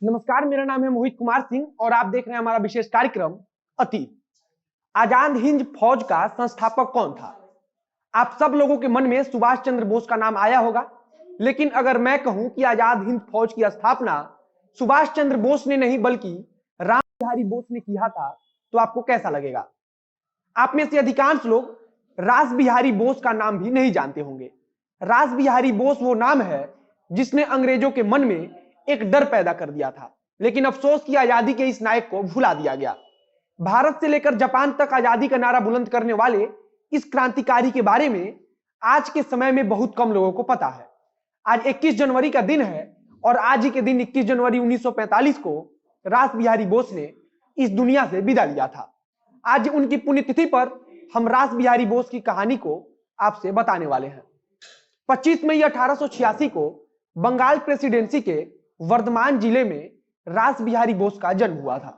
नमस्कार, मेरा नाम है मोहित कुमार सिंह और आप देख रहे हैं हमारा विशेष कार्यक्रम अतीत। आजाद हिंद फौज का संस्थापक कौन था? आप सब लोगों के मन में सुभाष चंद्र बोस का नाम आया होगा, लेकिन अगर मैं कहूं कि आजाद हिंद फौज की स्थापना सुभाष चंद्र बोस ने नहीं बल्कि राम बिहारी बोस ने किया था, तो आपको कैसा लगेगा? आप में से अधिकांश लोग रास बिहारी बोस का नाम भी नहीं जानते होंगे। रास बिहारी बोस वो नाम है जिसने अंग्रेजों के मन में एक डर पैदा कर दिया था, लेकिन अफसोस की आजादी के इस नायक को भुला दिया गया। भारत से लेकर जापान तक आजादी का नारा बुलंद करने वाले इस क्रांतिकारी के बारे में आज के समय में बहुत कम लोगों को पता है। आज 21 जनवरी का दिन है और आज ही के दिन 21 जनवरी 1945 को रास बिहारी बोस ने इस दुनिया से विदा लिया था। आज उनकी पुण्यतिथि पर हम रास बिहारी बोस की कहानी को आपसे बताने वाले हैं। 25 मई 1886 को बंगाल प्रेसिडेंसी के वर्धमान जिले में रास बिहारी बोस का जन्म हुआ था।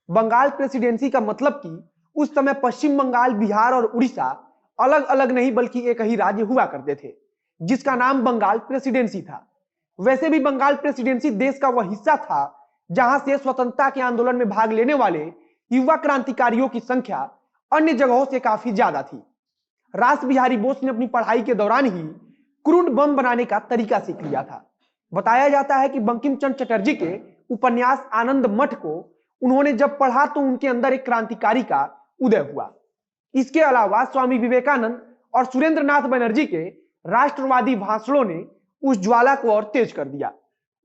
बंगाल प्रेसिडेंसी का मतलब कि उस समय पश्चिम बंगाल, बिहार और उड़ीसा अलग अलग नहीं बल्कि एक ही राज्य हुआ करते थे, जिसका नाम बंगाल प्रेसिडेंसी था। वैसे भी बंगाल प्रेसिडेंसी देश का वह हिस्सा था जहां से स्वतंत्रता के आंदोलन में भाग लेने वाले युवा क्रांतिकारियों की संख्या अन्य जगहों से काफी ज्यादा थी। रास बिहारी बोस ने अपनी पढ़ाई के दौरान ही क्रूड बम बनाने का तरीका सीख लिया था। बताया जाता है कि बंकिम चंद्र चटर्जी के उपन्यास आनंद मठ को उन्होंने जब पढ़ा तो उनके अंदर एक क्रांतिकारी का उदय हुआ। इसके अलावा स्वामी विवेकानंद और सुरेंद्र नाथ बनर्जी के राष्ट्रवादी भाषणों ने उस ज्वाला को और तेज कर दिया।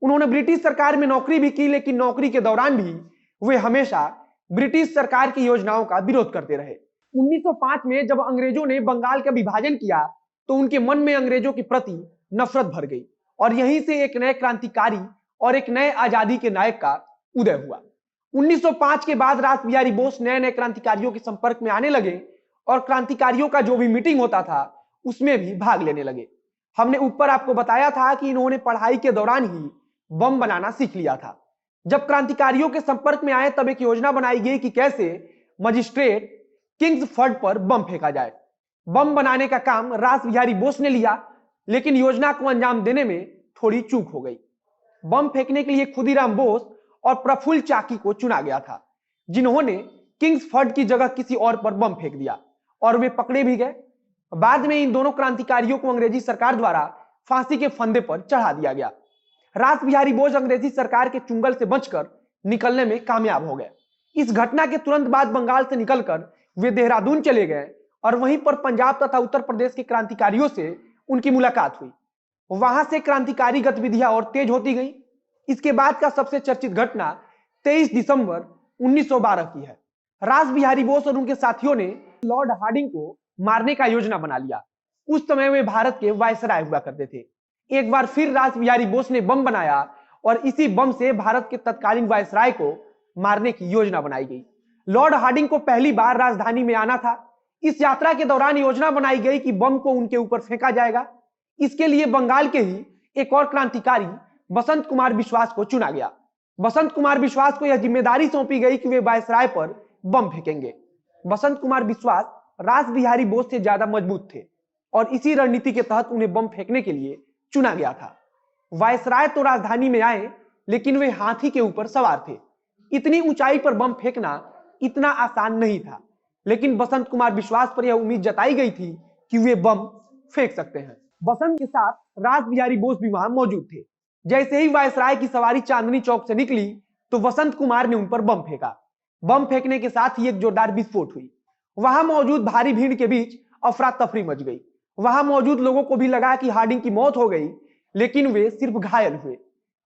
उन्होंने ब्रिटिश सरकार में नौकरी भी की, लेकिन नौकरी के दौरान भी वे हमेशा ब्रिटिश सरकार की योजनाओं का विरोध करते रहे। 1905 में जब अंग्रेजों ने बंगाल का विभाजन किया तो उनके मन में अंग्रेजों के प्रति नफरत भर गई और यहीं से एक नए क्रांतिकारी और एक नए आजादी के नायक का उदय हुआ। 1905 के बाद रास बिहारी बोस नए नए क्रांतिकारियों के संपर्क में आने लगे और क्रांतिकारियों का जो भी मीटिंग होता था उसमें भी भाग लेने लगे। हमने ऊपर आपको बताया था कि इन्होंने पढ़ाई के दौरान ही बम बनाना सीख लिया था। जब क्रांतिकारियों के संपर्क में आए तब एक योजना बनाई गई कि कैसे मजिस्ट्रेट किंग्स फर्ड पर बम फेंका जाए। बम बनाने का काम रास बिहारी बोस ने लिया, लेकिन योजना को अंजाम देने में थोड़ी चूक हो गई। बम फेंकने के लिए खुदीराम बोस और प्रफुल्ल चाकी को चुना गया था, जिन्होंने किंग्स फर्ड की जगह किसी और पर बम फेंक दिया और वे पकड़े भी गए। बाद में इन दोनों क्रांतिकारियों को अंग्रेजी सरकार द्वारा फांसी के फंदे पर चढ़ा दिया गया। रास बिहारी बोस अंग्रेजी सरकार के चुंगल से बचकर निकलने में कामयाब हो गए। इस घटना के तुरंत बाद बंगाल से निकलकर वे देहरादून चले गए और वहीं पर पंजाब तथा उत्तर प्रदेश के क्रांतिकारियों से उनकी मुलाकात हुई। वहां से क्रांतिकारी गतिविधियां और तेज होती गई। इसके बाद का सबसे चर्चित घटना 23 दिसंबर 1912 की है। रास बिहारी बोस और उनके साथियों ने लॉर्ड हार्डिंग को मारने का योजना बना लिया। उस समय वे भारत के वायसराय हुआ करते थे। एक बार फिर रास बिहारी बोस ने बम बनाया और इसी बम से भारत के तत्कालीन वायसराय को मारने की योजना बनाई गई। लॉर्ड हार्डिंग को पहली बार राजधानी में आना था। इस यात्रा के दौरान योजना बनाई गई कि बम को उनके ऊपर फेंका जाएगा। इसके लिए बंगाल के ही एक और क्रांतिकारी बसंत कुमार विश्वास को चुना गया। बसंत कुमार विश्वास को यह जिम्मेदारी सौंपी गई कि वे वायसराय पर बम फेंकेंगे। बसंत कुमार विश्वास रास बिहारी बोस से ज्यादा मजबूत थे और इसी रणनीति के तहत उन्हें बम फेंकने के लिए चुना गया था। वायसराय तो राजधानी में आए, लेकिन वे हाथी के ऊपर सवार थे। इतनी ऊंचाई पर बम फेंकना इतना आसान नहीं था, लेकिन बसंत कुमार विश्वास पर यह उम्मीद जताई गई थी कि वे बम फेंक सकते हैं। बसंत के साथ रास बिहारी बोस भी वहां मौजूद थे। जैसे ही वायसराय की सवारी चांदनी चौक से निकली तो बसंत कुमार ने उन पर बम फेंका। बम फेंकने के साथ ही एक जोरदार विस्फोट हुई। वहां मौजूद भारी भीड़ के बीच अफरा तफरी मच गई। वहां मौजूद लोगों को भी लगा कि हार्डिंग की मौत हो गई, लेकिन वे सिर्फ घायल हुए।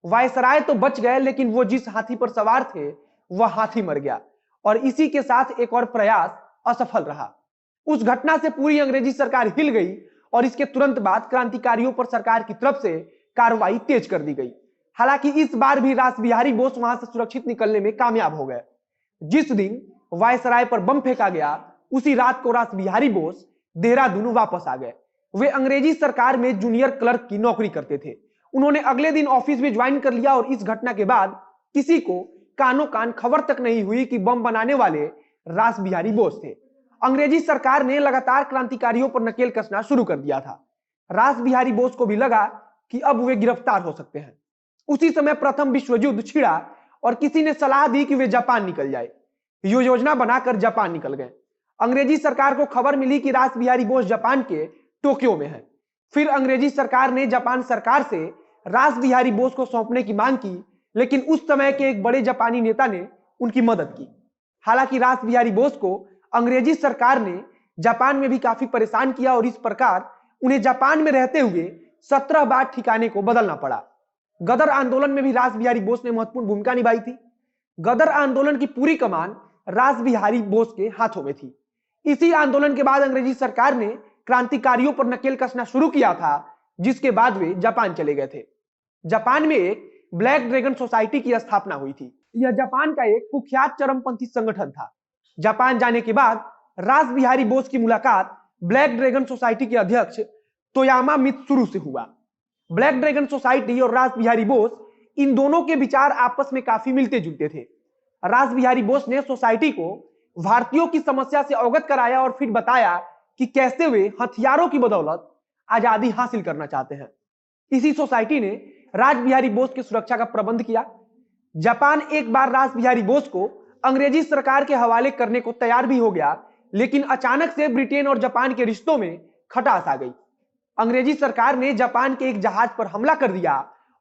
वायसराय तो बच गए, लेकिन वो जिस हाथी पर सवार थे वह हाथी मर गया और इसी के साथ एक और प्रयास असफल रहा। उस घटना से पूरी अंग्रेजी सरकार हिल गई और इसके तुरंत बाद क्रांतिकारियों पर सरकार की तरफ से कार्रवाई तेज कर दी गई। हालांकि इस बार भी रास बिहारी बोस वहां से सुरक्षित निकलने में कामयाब हो गए। जिस दिन वायसराय पर बम फेंका गया उसी रात को रास बिहारी बोस देहरादून वापस आ गए। वे अंग्रेजी सरकार में जूनियर क्लर्क की नौकरी करते थे। उन्होंने अगले दिन ऑफिस भी ज्वाइन कर लिया और इस घटना के बाद किसी को कानो कान खबर तक नहीं हुई कि बम बनाने वाले रास बिहारी बोस थे। अंग्रेजी सरकार ने लगातार क्रांतिकारियों पर नकेल कसना शुरू कर दिया था। रास बिहारी बोस को भी लगा कि अब वे गिरफ्तार हो सकते हैं। उसी समय प्रथम विश्व युद्ध छिड़ा और किसी ने सलाह दी कि वे जापान निकल जाए। ये योजना बनाकर जापान निकल गए। अंग्रेजी सरकार को खबर मिली कि रास बिहारी बोस जापान के टोक्यो में है। फिर अंग्रेजी सरकार ने जापान सरकार से रास बिहारी बोस को सौंपने की मांग की, लेकिन उस समय के एक बड़े जापानी नेता ने उनकी मदद की। हालांकि रास बिहारी बोस को अंग्रेजी सरकार ने जापान में भी काफी परेशान किया और इस प्रकार उन्हें जापान में रहते हुए 17 बार ठिकाने को बदलना पड़ा। गदर आंदोलन में भी रास बिहारी बोस ने महत्वपूर्ण भूमिका निभाई थी। गदर आंदोलन की पूरी कमान रास बिहारी बोस के हाथों में थी। इसी आंदोलन के बाद अंग्रेजी सरकार ने क्रांतिकारियों पर नकेल कसना शुरू किया था, जिसके बाद वे जापान चले गए थे। जापान में एक ब्लैक ड्रैगन सोसाइटी की स्थापना हुई थी। यह जापान का एक कुख्यात चरमपंथी संगठन था। जापान जाने के बाद रास बिहारी बोस की मुलाकात ब्लैक ड्रैगन सोसाइटी के अध्यक्ष तोयामा मित्सुरु से हुआ। ब्लैक ड्रैगन सोसाइटी और रास बिहारी बोस, इन दोनों के विचार आपस में काफी मिलते जुलते थे। रास बिहारी बोस ने सोसाइटी को भारतीयों की समस्या से अवगत कराया और फिर बताया कि कैसे वे हथियारों की बदौलत आजादी हासिल करना चाहते हैं। इसी सोसाइटी ने रास बिहारी बोस की सुरक्षा का प्रबंध किया। जापान एक बार रास बिहारी बोस को अंग्रेजी सरकार के हवाले करने को तैयार भी हो गया, लेकिन अचानक से ब्रिटेन और जापान के रिश्तों में खटास आ गई। अंग्रेजी सरकार ने जापान के एक जहाज पर हमला कर दिया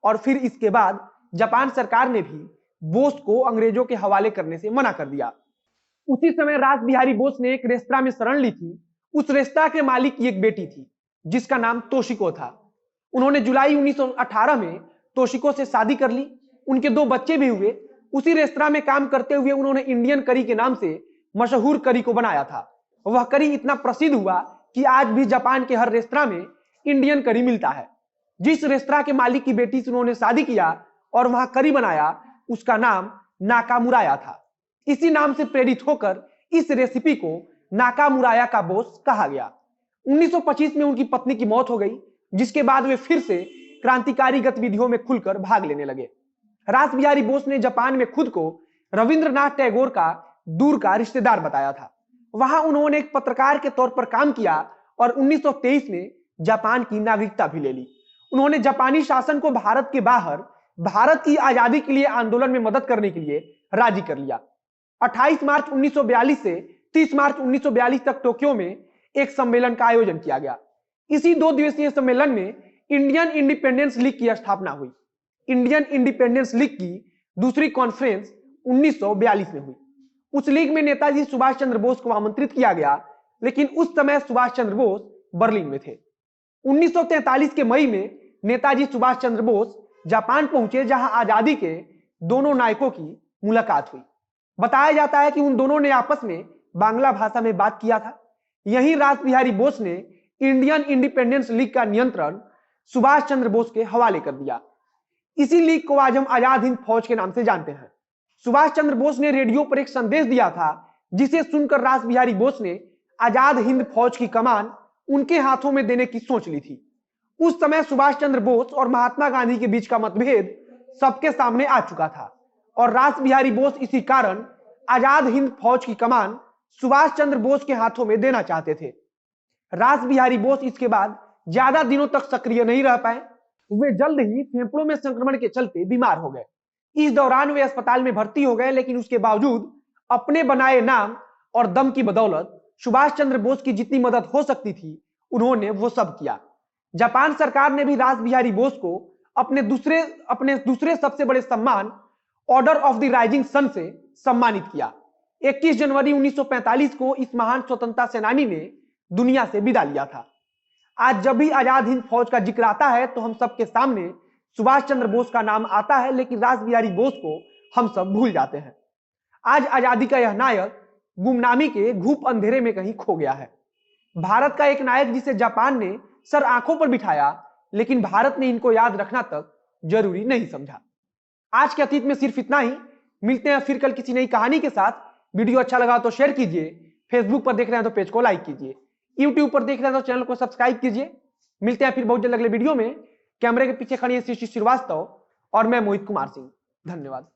और फिर इसके बाद जापान सरकार ने भी बोस को अंग्रेजों के हवाले करने से मना कर दिया। उसी समय रास बिहारी बोस ने एक रेस्तरां में शरण ली थी। उस रेस्तरां के मालिक की एक बेटी थी जिसका नाम तोशिको था। उन्होंने जुलाई 1918 में तोशिको से शादी कर ली। उनके 2 बच्चे भी हुए। उसी रेस्तरां में काम करते हुए उन्होंने इंडियन करी के नाम से मशहूर करी को बनाया था। वह करी इतना प्रसिद्ध हुआ कि आज भी जापान के हर रेस्तरां में इंडियन करी मिलता है। जिस रेस्तरां के मालिक की बेटी से उन्होंने शादी किया और वहां करी बनाया, उसका नाम नाकामुराया था। इसी नाम से प्रेरित होकर इस रेसिपी को नाकामुराया का बोस कहा गया। 1925 में उनकी पत्नी की मौत हो गई, जिसके बाद वे फिर से क्रांतिकारी गतिविधियों में खुलकर भाग लेने लगे। रास बिहारी बोस ने जापान में खुद को रविंद्रनाथ टैगोर का दूर का रिश्तेदार बताया था। वहां उन्होंने एक पत्रकार के तौर पर काम किया और 1923 में जापान की नागरिकता भी ले ली। उन्होंने जापानी शासन को भारत के बाहर भारत की आजादी के लिए आंदोलन में मदद करने के लिए राजी कर लिया। 28 मार्च 1942 से 30 मार्च 1942 तक टोक्यो में एक सम्मेलन का आयोजन किया गया। इसी 2 दिवसीय सम्मेलन में इंडियन इंडिपेंडेंस लीग की स्थापना हुई। इंडियन इंडिपेंडेंस लीग की दूसरी कॉन्फ्रेंस 1942 में हुई। उस लीग में नेताजी सुभाष चंद्र बोस को आमंत्रित किया गया, लेकिन उस समय सुभाष चंद्र बोस बर्लिन में थे। 1943 के मई में नेताजी सुभाष चंद्र बोस जापान पहुंचे, जहां आजादी के दोनों नायकों की मुलाकात हुई। बताया जाता है कि उन दोनों ने आपस में बांग्ला भाषा में बात किया था। यहीं रास बिहारी बोस ने इंडियन इंडिपेंडेंस लीग का नियंत्रण सुभाष चंद्र बोस के हवाले कर दिया। इसी लीग को आज हम आजाद हिंद फौज के नाम से जानते हैं। सुभाष चंद्र बोस ने रेडियो पर एक संदेश दिया था, जिसे सुनकर रास बिहारी बोस ने आजाद हिंद फौज की कमान उनके हाथों में देने की सोच ली थी। उस समय सुभाष चंद्र बोस और महात्मा गांधी के बीच का मतभेद सबके सामने आ चुका था और रास बिहारी बोस इसी कारण आजाद हिंद फौज की कमान सुभाष चंद्र बोस के हाथों में देना चाहते थे। रास बिहारी बोस इसके बाद ज्यादा दिनों तक सक्रिय नहीं रह पाए। वे जल्द ही फेफड़ों में संक्रमण के चलते बीमार हो गए। इस दौरान वे अस्पताल में भर्ती हो गए, लेकिन उसके बावजूद अपने बनाए नाम और दम की बदौलत सुभाष चंद्र बोस की जितनी मदद हो सकती थी उन्होंने वो सब किया। जापान सरकार ने भी रास बिहारी बोस को अपने दूसरे सबसे बड़े सम्मान order of the rising sun से सम्मानित किया। 21 जनवरी 1945 को इस महान स्वतंत्रता सेनानी ने दुनिया से विदा लिया था। आज जब भी आजाद हिंद फौज का जिक्र आता है तो हम सबके सामने सुभाष चंद्र बोस का नाम आता है, लेकिन रास बिहारी बोस को हम सब भूल जाते हैं। आज आजादी का यह नायक गुमनामी के घूप अंधेरे में कहीं खो गया है। भारत का एक नायक जिसे जापान ने सर आंखों पर बिठाया, लेकिन भारत ने इनको याद रखना तक जरूरी नहीं समझा। आज के अतीत में सिर्फ इतना ही। मिलते हैं फिर कल किसी नई कहानी के साथ। वीडियो अच्छा लगा तो शेयर कीजिए। फेसबुक पर देख रहे हैं तो पेज को लाइक कीजिए। यूट्यूब पर देख रहे हैं तो चैनल को सब्सक्राइब कीजिए। मिलते हैं फिर बहुत जल्द अगले वीडियो में। कैमरे के पीछे खड़ी है सृष्टि श्रीवास्तव और मैं मोहित कुमार सिंह। धन्यवाद।